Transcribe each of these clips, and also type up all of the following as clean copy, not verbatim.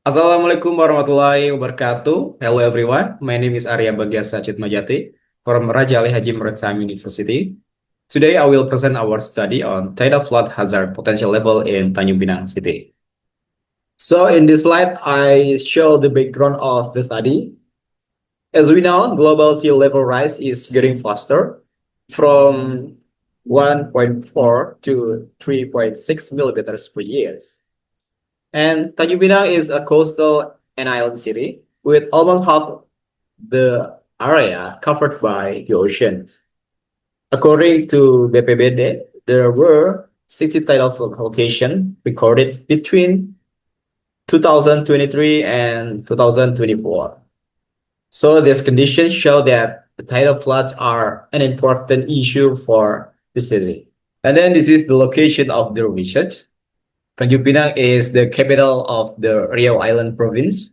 Assalamualaikum warahmatullahi wabarakatuh. Hello everyone. My name is Arya Bagyasa Citmajati from Raja Ali Haji Murid Sami University. Today I will present our study on tidal flood hazard potential level in Tanjungpinang City. So in this slide, I show the background of the study. As we know, global sea level rise is getting faster from 1.4 to 3.6 millimeters per year. And Tanjung Pinang is a coastal and island city with almost half the area covered by the oceans. According to BPBD, there were 60 tidal flood locations recorded between 2023 and 2024. So these conditions show that the tidal floods are an important issue for the city. And then this is the location of the research. Tanjung Pinang is the capital of the Riau Island province,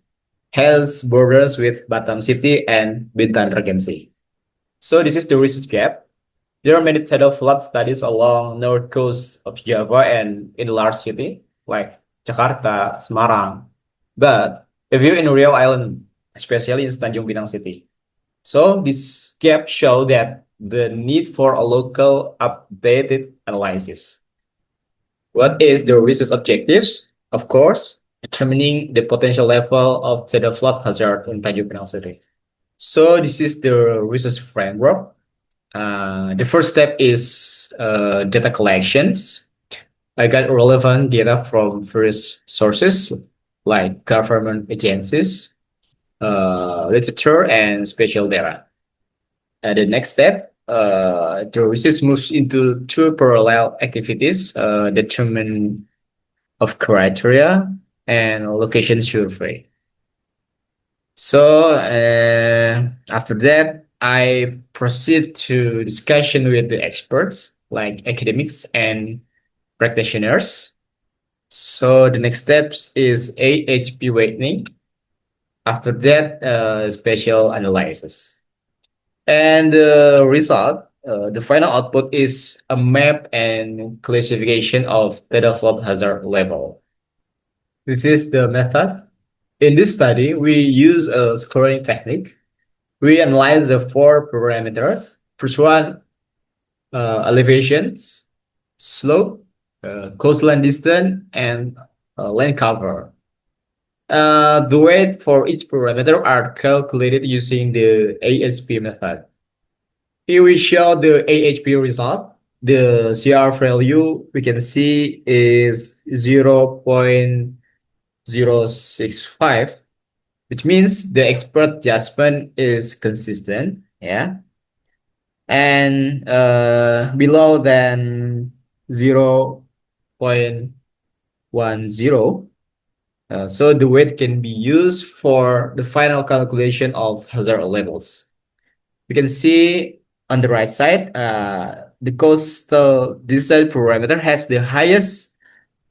has borders with Batam City and Bintan Regency. So this is the research gap. There are many tidal flood studies along north coast of Java and in the large city like Jakarta, Semarang. But a view in Riau Island, especially in Tanjung Pinang City. So this gap show that the need for a local updated analysis. What is the research objectives? Of course, determining the potential level of tidal flood hazard in Tanjung Pinang City. So this is the research framework. The first step is data collections. I got relevant data from various sources like government agencies, literature, and spatial data. The next step, the research moves into two parallel activities, determine of criteria and location survey. So after that, I proceed to discussion with the experts like academics and practitioners. So the next steps is AHP weighting. After that, spatial analysis. And the result, the final output is a map and classification of tidal flood hazard level. This is the method. In this study, we use a scoring technique. We analyze the four parameters. First one, elevations, slope, coastline distance, and land cover. The weight for each parameter are calculated using the AHP method. Here we show the AHP result. The CR value we can see is 0.065, which means the expert judgment is consistent. Yeah. And below than 0.10. So the weight can be used for the final calculation of hazard levels. We can see on the right side, the coastal distance parameter has the highest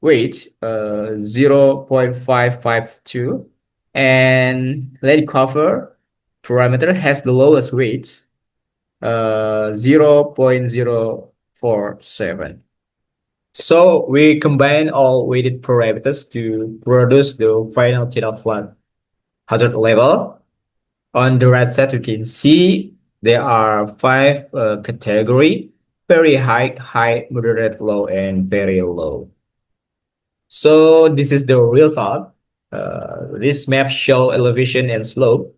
weight, 0.552, and land cover parameter has the lowest weight, 0.047. So we combine all weighted parameters to produce the final tidal flood hazard level. On the right side, you can see there are five category: very high, high, moderate, low, and very low. So this is the result. This map show elevation and slope.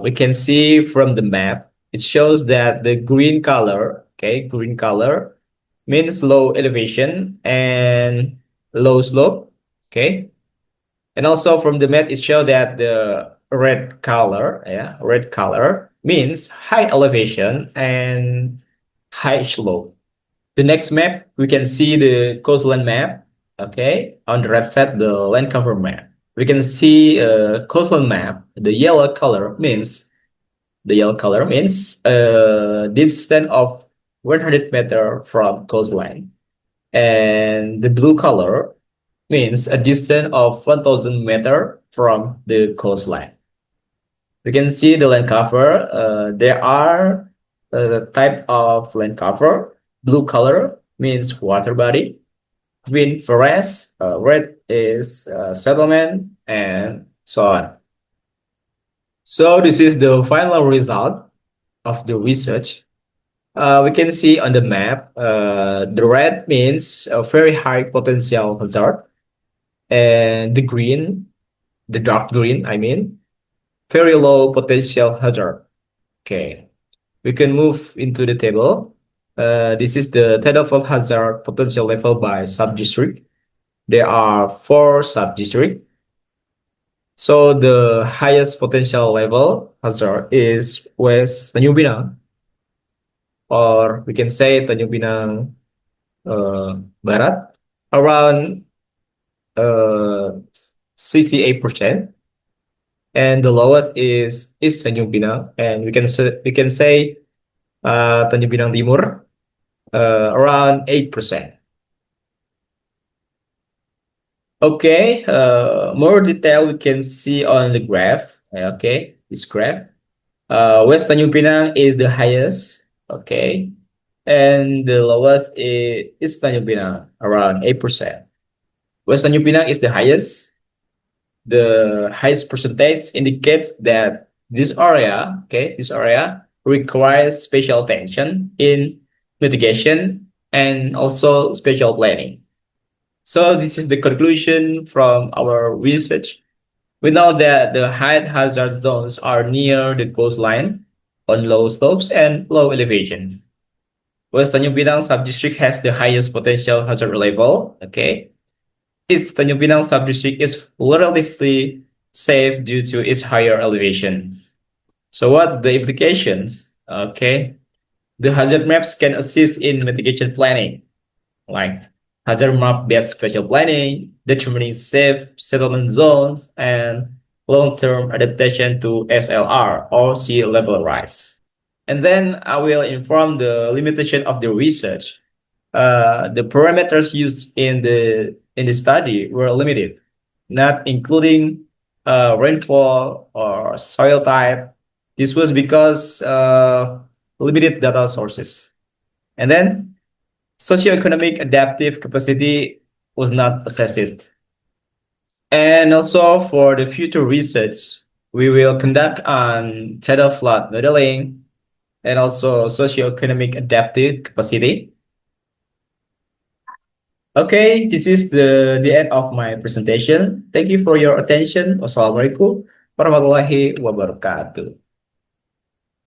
We can see from the map, it shows that the green color, okay, green color means low elevation and low slope, okay. And also from the map, it shows that the red color, yeah, red color means high elevation and high slope. The next map, we can see the coastline map, okay. On the right side, the land cover map. We can see a coastline map. The yellow color means distance of 100 meter from coastline, and the blue color means a distance of 1,000 meter from the coastline. You can see the land cover. There are the type of land cover. Blue color means water body, green forest, red is settlement, and so on. So this is the final result of the research. We can see on the map, the red means a very high potential hazard, and the dark green, I mean, very low potential hazard. Okay, we can move into the table. This is the tidal fault hazard potential level by sub-district. There are 4 sub-districts. So the highest potential level hazard is West Tanjungpinang, or we can say Tanjungpinang Barat, around 68%, and the lowest is East Tanjungpinang, and we can say Tanjungpinang Timur, around 8%. Okay, more detail we can see on the graph. Okay, this graph. West Tanjungpinang is the highest. Okay, and the lowest is Tanjung Pinang, around 8%. West Tanjung Pinang is the highest. The highest percentage indicates that this area requires special attention in mitigation and also special planning. So this is the conclusion from our research. We know that the high hazard zones are near the coastline, on low slopes and low elevations. West Tanjung Pinang subdistrict has the highest potential hazard level. Okay, its Tanjung Pinang subdistrict is relatively safe due to its higher elevations. So what the implications? Okay, the hazard maps can assist in mitigation planning, like hazard map-based spatial planning, determining safe settlement zones, and long-term adaptation to SLR or sea level rise. And then I will inform the limitation of the research. The parameters used in the study were limited, not including rainfall or soil type. This was because limited data sources. And then socioeconomic adaptive capacity was not assessed. And also for the future research, we will conduct on tidal flood modeling and also socioeconomic adaptive capacity. Okay, this is the end of my presentation. Thank you for your attention. Wassalamualaikum warahmatullahi wabarakatuh.